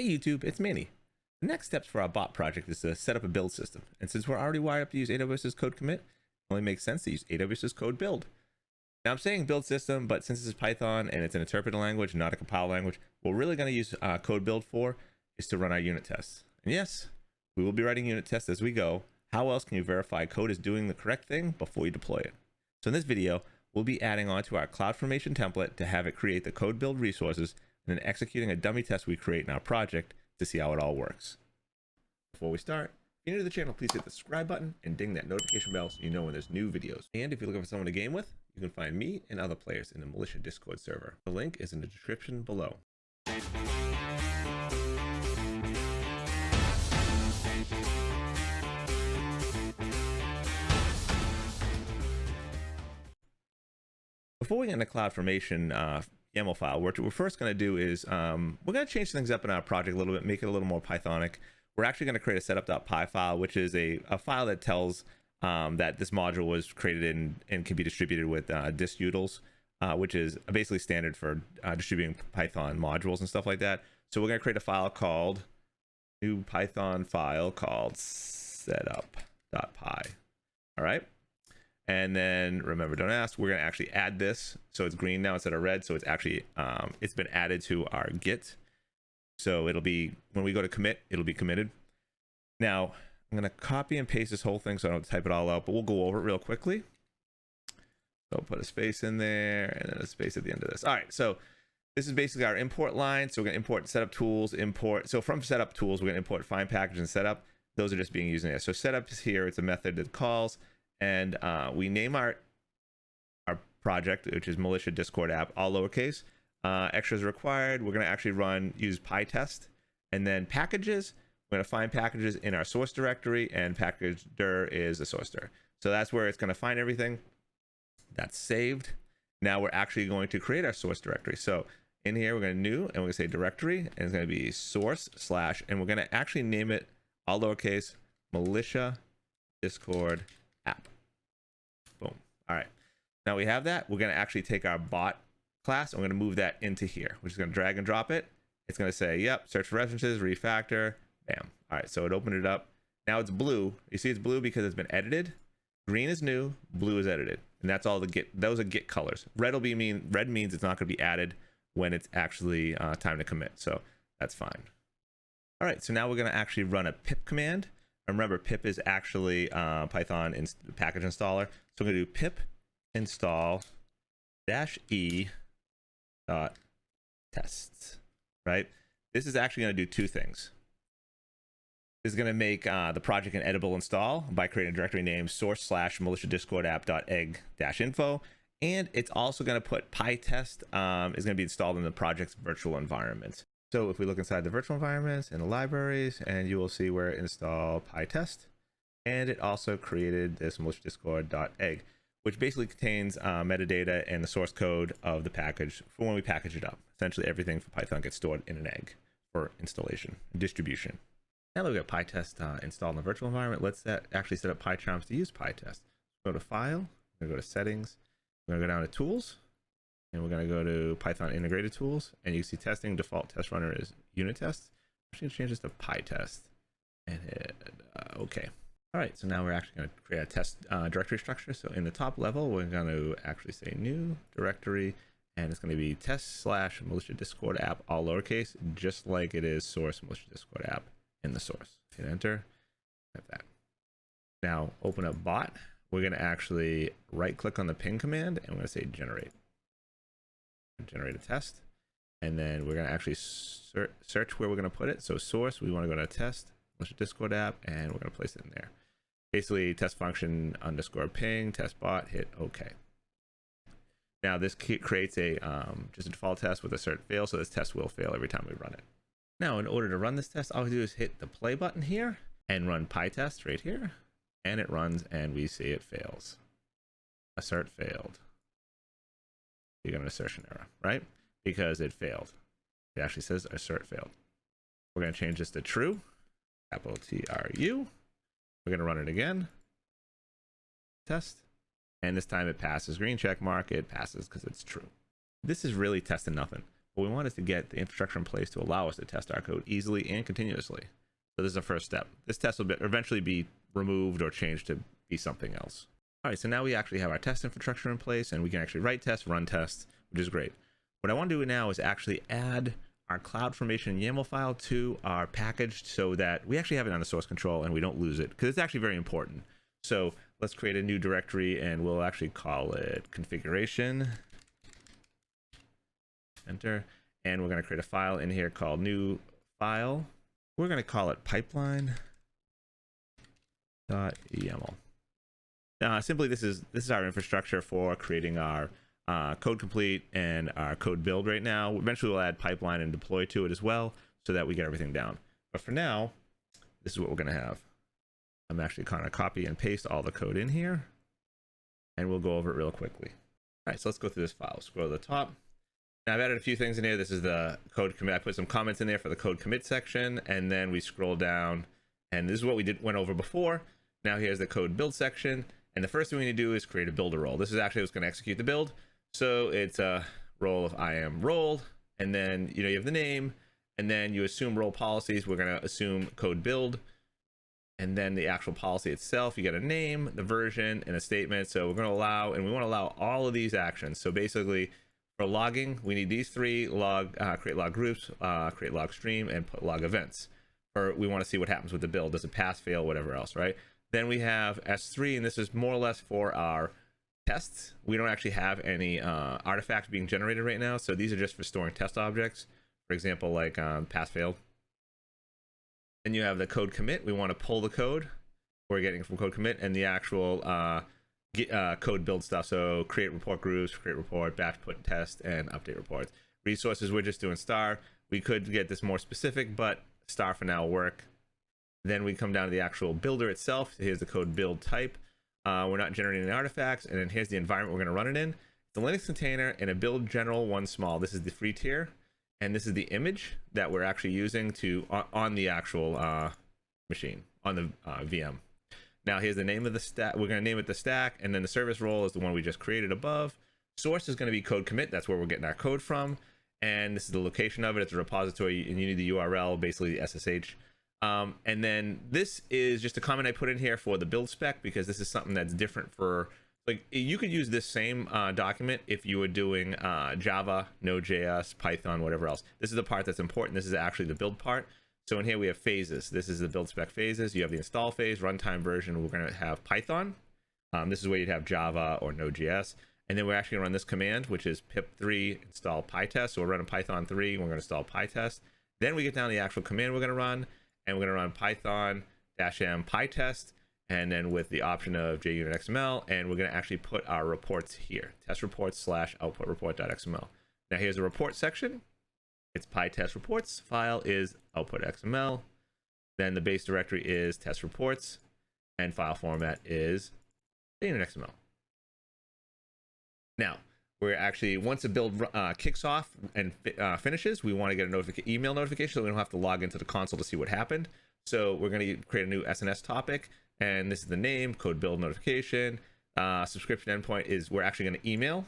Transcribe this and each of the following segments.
Hey YouTube, it's Manny. The next steps for our bot project is to set up a build system. And since we're already wired up to use AWS's code commit, it only makes sense to use AWS's code build. Now I'm saying build system, but since this is Python and it's an interpreted language, not a compiled language, what we're really going to use code build for is to run our unit tests. And yes, we will be writing unit tests as we go. How else can you verify code is doing the correct thing before you deploy it? So in this video, we'll be adding on to our Cloudformation template to have it create the code build resources and then executing a dummy test we create in our project to see how it all works. Before we start, if you're new to the channel, please hit the subscribe button and ding that notification bell so you know when there's new videos. And if you're looking for someone to game with, you can find me and other players in the Militia Discord server. The link is in the description below. Before we get into Cloudformation YAML file, what we're first going to do is we're going to change things up in our project a little bit, make it a little more Pythonic. We're actually going to create a setup.py file, which is a file that tells that this module was created and can be distributed with disk utils, which is basically standard for distributing Python modules and stuff like that. So we're going to create a file called new Python file called setup.py. All right. And then remember, don't ask, we're going to actually add this. So it's green now instead of red. So it's actually, it's been added to our Git. So it'll be, when we go to commit, it'll be committed. Now I'm going to copy and paste this whole thing so I don't type it all out, but we'll go over it real quickly. So I'll put a space in there and then a space at the end of this. All right. So this is basically our import line. So we're going to import setup tools, So from setup tools, we're going to import find package and setup. Those are just being used in there. So setup is here. It's a method that calls. And we name our project, which is Militia Discord app, all lowercase. Extras required. We're going to actually use PyTest. And then packages, we're going to find packages in our source directory, and package.dir is a source dir. So that's where it's going to find everything. That's saved. Now we're actually going to create our source directory. So in here, we're going to new, and we're going to say directory, and it's going to be source / and we're going to actually name it all lowercase Militia Discord app. Boom. All right. Now we have that. We're going to actually take our bot class. I'm going to move that into here. We're just going to drag and drop it. It's going to say, yep, search for references, refactor. Bam. All right. So it opened it up. Now it's blue. You see it's blue because it's been edited. Green is new. Blue is edited. And that's all the Git. Those are Git colors. Red means it's not going to be added when it's actually time to commit. So that's fine. All right. So now we're going to actually run a pip command. Remember, pip is actually Python package installer. So I'm going to do pip install -e .tests, right? This is actually going to do two things. This is going to make the project an editable install by creating a directory named source / militia discord app.egg-info. And it's also going to put PyTest is going to be installed in the project's virtual environment. So if we look inside the virtual environments and the libraries, and you will see where it installed PyTest, and it also created this militia discord.egg, which basically contains metadata and the source code of the package for when we package it up. Essentially everything for Python gets stored in an egg for installation and distribution. Now that we've got PyTest installed in the virtual environment, let's actually set up PyCharms to use PyTest. Go to File, we're going to go to Settings, we're going to go down to Tools, and we're going to go to Python integrated tools, and you see testing. Default test runner is unit tests. I'm going to change this to PyTest and hit OK. All right, so now we're actually going to create a test directory structure. So in the top level, we're going to actually say new directory, and it's going to be test / militia discord app, all lowercase, just like it is source militia discord app in the source. Hit enter, like that. Now open up bot. We're going to actually right click on the ping command, and we're going to say generate a test, and then we're going to actually search where we're going to put it. So source, we want to go to test militia discord app, and we're going to place it in there. Basically test function _ping test bot, hit OK. Now this creates a just a default test with a cert fail, so this test will fail every time we run it. Now in order to run this test, all we do is hit the play button here and run PyTest right here, and it runs, and we see it fails. Assert failed. You got an assertion error, right? Because it failed. It actually says assert failed. We're going to change this to true, capital TRU. We're going to run it again. Test. And this time it passes. Green check mark. It passes because it's true. This is really testing nothing. What we want is to get the infrastructure in place to allow us to test our code easily and continuously. So this is the first step. This test will eventually be removed or changed to be something else. All right, so now we actually have our test infrastructure in place, and we can actually write tests, run tests, which is great. What I want to do now is actually add our Cloudformation YAML file to our package so that we actually have it on the source control and we don't lose it, because it's actually very important. So let's create a new directory, and we'll actually call it configuration. Enter. And we're going to create a file in here called new file. We're going to call it pipeline.yaml. Simply, this is our infrastructure for creating our code complete and our code build right now. Eventually we'll add pipeline and deploy to it as well so that we get everything down. But for now, this is what we're going to have. I'm actually kind of copy and paste all the code in here, and we'll go over it real quickly. All right, so let's go through this file. Scroll to the top. Now I've added a few things in here. This is the code commit. I put some comments in there for the code commit section, and then we scroll down, and this is what we went over before. Now here's the code build section, and the first thing we need to do is create a builder role. This is actually what's going to execute the build. So it's a role of I am role, and then you have the name, and then you assume role policies. We're going to assume code build, and then the actual policy itself. You get a name, the version, and a statement. So we're going to allow, and we want to allow all of these actions. So basically, for logging, we need these three: log, create log groups, create log stream, and put log events. Or we want to see what happens with the build. Does it pass, fail, whatever else, right? Then we have S3, and this is more or less for our tests. We don't actually have any artifacts being generated right now, so these are just for storing test objects. For example, like pass, failed. Then you have the code commit. We want to pull the code we're getting from code commit and the actual code build stuff. So create report groups, create report, batch put test, and update reports. Resources, we're just doing star. We could get this more specific, but star for now will work. Then we come down to the actual builder itself. Here's the code build type. We're not generating any artifacts. And then here's the environment we're going to run it in. It's a Linux container and a build general one small. This is the free tier. And this is the image that we're actually using to on the actual machine, on the VM. Now here's the name of the stack. We're going to name it the stack, and then the service role is the one we just created above. Source is going to be code commit. That's where we're getting our code from. And this is the location of it. It's a repository, and you need the URL, basically the SSH. And then this is just a comment I put in here for the build spec, because this is something that's different for, like, you could use this same document if you were doing Java, Node.js, Python, whatever else. This is the part that's important. This is actually the build part. So in here we have phases. This is the build spec phases. You have the install phase, runtime version. We're going to have Python. This is where you'd have Java or Node.js. And then we're actually going to run this command, which is pip3 install pytest. So we're running Python 3. We're going to install pytest. Then we get down to the actual command we're going to run. And we're going to run python-m pytest, and then with the option of JUnit.xml, and we're going to actually put our reports here, test reports / output report.xml. Now here's the report section. It's pytest reports. File is output.xml. Then the base directory is test reports, and file format is JUnit.xml. Now, we're actually, once the build kicks off and finishes, we want to get a email notification so we don't have to log into the console to see what happened. So we're going to create a new SNS topic, and this is the name, code build notification. Subscription endpoint is we're actually going to email.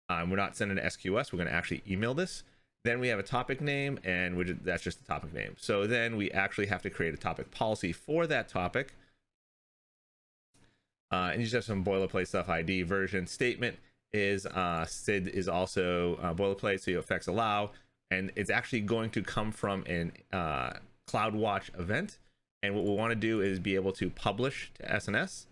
We're not sending to SQS. We're going to actually email this. Then we have a topic name, and that's just the topic name. So then we actually have to create a topic policy for that topic. And you just have some boilerplate stuff, ID, version, statement. Is SID is also boilerplate, so you effects allow, and it's actually going to come from an Cloudwatch event. And what we want to do is be able to publish to SNS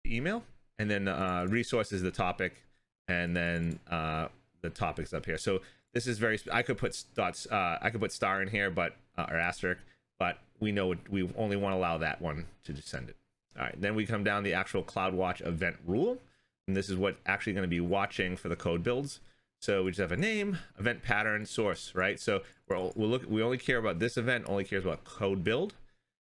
email, and then resource is the topic, and then the topics up here. So this is very. I could put dots. I could put star in here, but or asterisk, but we know we only want to allow that one to just send it. All right. Then we come down the actual Cloudwatch event rule. And this is what actually going to be watching for the code builds. So we just have a name, event pattern, source, right? So we only care about this event, only cares about code build.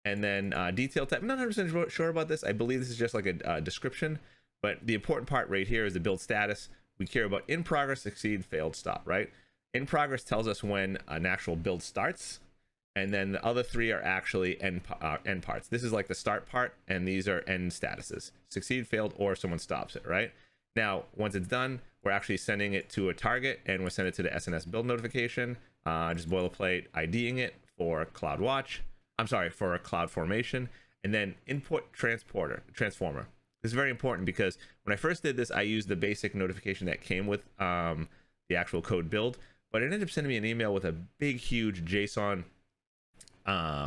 And then detail type. I'm not 100% sure about this. I believe this is just like a description. But the important part right here is the build status. We care about in progress, succeed, failed, stop, right? In progress tells us when an actual build starts. And then the other three are actually end parts. This is like the start part, and these are end statuses. Succeed, failed, or someone stops it, right? Now, once it's done, we're actually sending it to a target, and we'll send it to the SNS build notification, just boilerplate IDing it for Cloudwatch. I'm sorry, for Cloudformation, and then input transformer. This is very important because when I first did this, I used the basic notification that came with the actual code build, but it ended up sending me an email with a big, huge JSON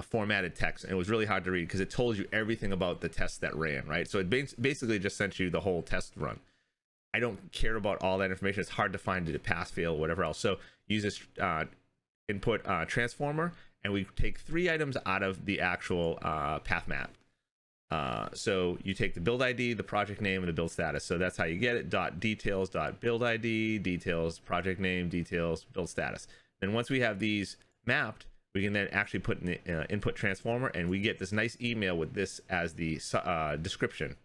formatted text, and it was really hard to read because it told you everything about the test that ran, right? So it basically just sent you the whole test run. I don't care about all that information. It's hard to find it, pass, fail, whatever else. So use this input transformer, and we take 3 items out of the actual path map. So you take the build ID, the project name, and the build status. So that's how you get it. .details, .build ID, details, project name, details, build status. Then once we have these mapped, we can then actually put in the input transformer, and we get this nice email with this as the description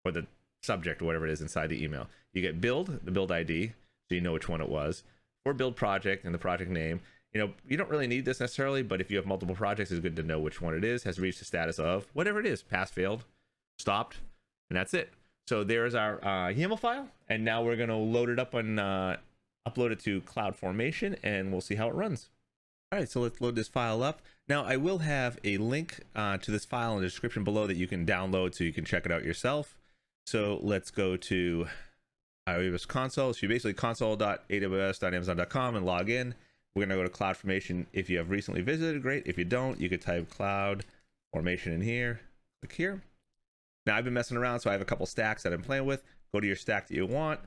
or the subject or whatever it is inside the email. You get build, the build ID, so you know which one it was, or build project and the project name. You know, you don't really need this necessarily, but if you have multiple projects, it's good to know which one it is, has reached the status of whatever it is, passed, failed, stopped, and that's it. So there's our YAML file, and now we're going to load it up and upload it to Cloudformation, and we'll see how it runs. All right, so let's load this file up. Now I will have a link to this file in the description below that you can download so you can check it out yourself. So let's go to AWS console. So you basically console.aws.amazon.com and log in. We're going to go to Cloudformation. If you have recently visited, great. If you don't, you could type Cloudformation in here, click here. Now I've been messing around, so I have a couple stacks that I'm playing with. Go to your stack that you want.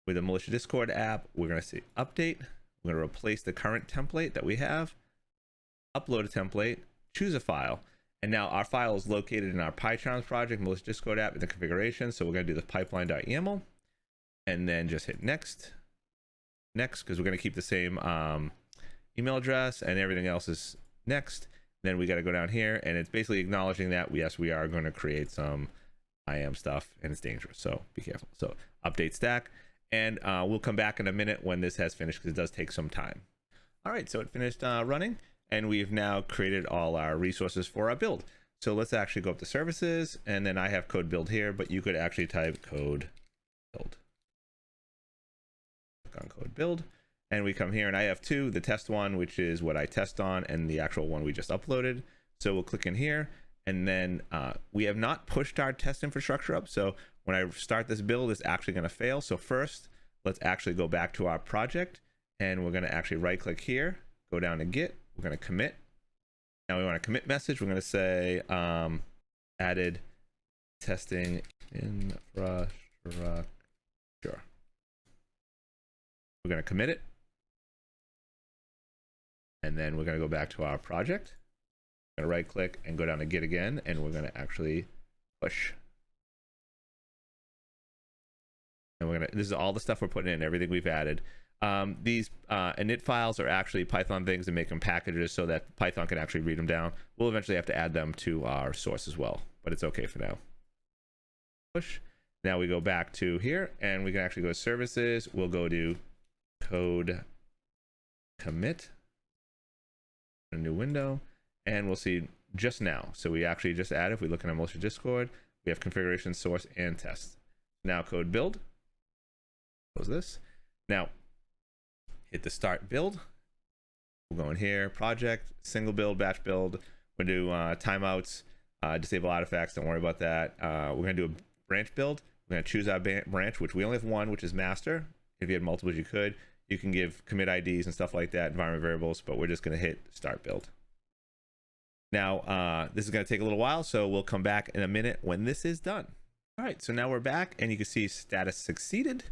With the Militia Discord app, we're going to say update. We're going to replace the current template that we have, upload a template, choose a file, and now our file is located in our PyCharms project, Militia Discord app, in the configuration. So we're going to do the pipeline.yaml, and then just hit next, because we're going to keep the same email address, and everything else is next. Then we got to go down here, and it's basically acknowledging that yes, we are going to create some IAM stuff, and it's dangerous, so be careful. So update stack. And we'll come back in a minute when this has finished, because it does take some time. All right, so it finished running, and we've now created all our resources for our build. So let's actually go up to services, and then I have code build here, but you could actually type code build. Click on code build, and we come here, and I have 2, the test one, which is what I test on, and the actual one we just uploaded. So we'll click in here, and then we have not pushed our test infrastructure up. So when I start this build, it's actually going to fail. So first, let's actually go back to our project, and we're going to actually right click here, go down to Git. We're going to commit. Now we want a commit message. We're going to say added testing infrastructure. We're going to commit it. And then we're going to go back to our project. We're going to right click and go down to Git again, and we're going to actually push. And we're gonna, this is all the stuff we're putting in, everything we've added. These init files are actually Python things, and make them packages so that Python can actually read them down. We'll eventually have to add them to our source as well, but it's okay for now. Push. Now we go back to here, and we can actually go to services. We'll go to code commit, a new window, and we'll see just now. So we actually just added, if we look in our Militia Discord, we have configuration, source, and test. Now code build. Close this. Now hit the start build. We'll go in here, project, single build, batch build. We'll do timeouts, disable artifacts. Don't worry about that. We're going to do a branch build. We're going to choose our branch, which we only have one, which is master. If you had multiples, you could. You can give commit IDs and stuff like that, environment variables, but we're just going to hit start build. Now, this is going to take a little while, so we'll come back in a minute when this is done. All right, so now we're back, and you can see status succeeded.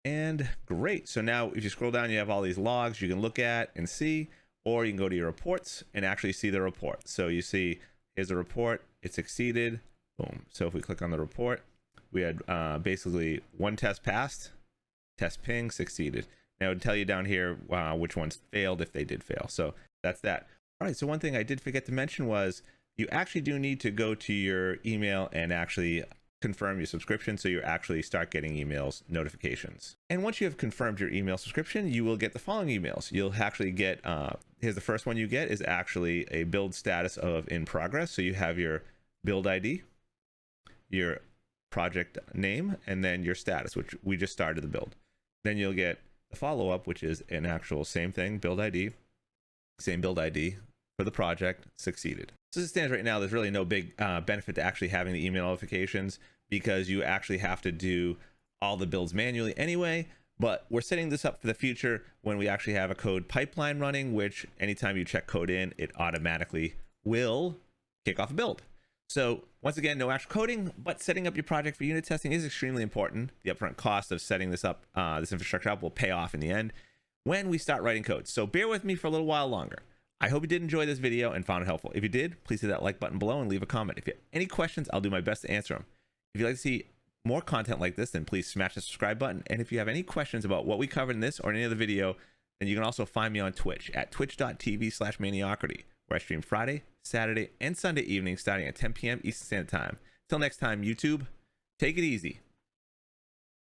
And great. So now if you scroll down, you have all these logs you can look at and see, or you can go to your reports and actually see the report. So you see, here's the report, it succeeded, boom. So if we click on the report, we had basically one test passed, test ping succeeded. Now it would tell you down here which ones failed if they did fail. So that's that. All right, so one thing I did forget to mention was you actually do need to go to your email and actually confirm your subscription, so you actually start getting emails notifications. And once you have confirmed your email subscription, you will get the following emails. You'll actually get here's the first one you get is actually a build status of in progress. So you have your build ID, your project name, and then your status, which we just started the build. then you'll get the follow-up, which is an actual same thing, build ID, same build ID for the project, succeeded. So as it stands right now, there's really no big benefit to actually having the email notifications, because you actually have to do all the builds manually anyway. But we're setting this up for the future when we actually have a code pipeline running, which anytime you check code in, it automatically will kick off a build. So once again, no actual coding, but setting up your project for unit testing is extremely important. The upfront cost of setting this up, this infrastructure up, will pay off in the end when we start writing code. So bear with me for a little while longer. I hope you did enjoy this video and found it helpful. If you did, please hit that like button below and leave a comment. If you have any questions, I'll do my best to answer them. If you'd like to see more content like this, then please smash the subscribe button. And if you have any questions about what we covered in this or any other video, then you can also find me on Twitch at twitch.tv/Maniocrity, where I stream Friday, Saturday, and Sunday evenings starting at 10 p.m. Eastern Standard Time. Till next time, YouTube, take it easy.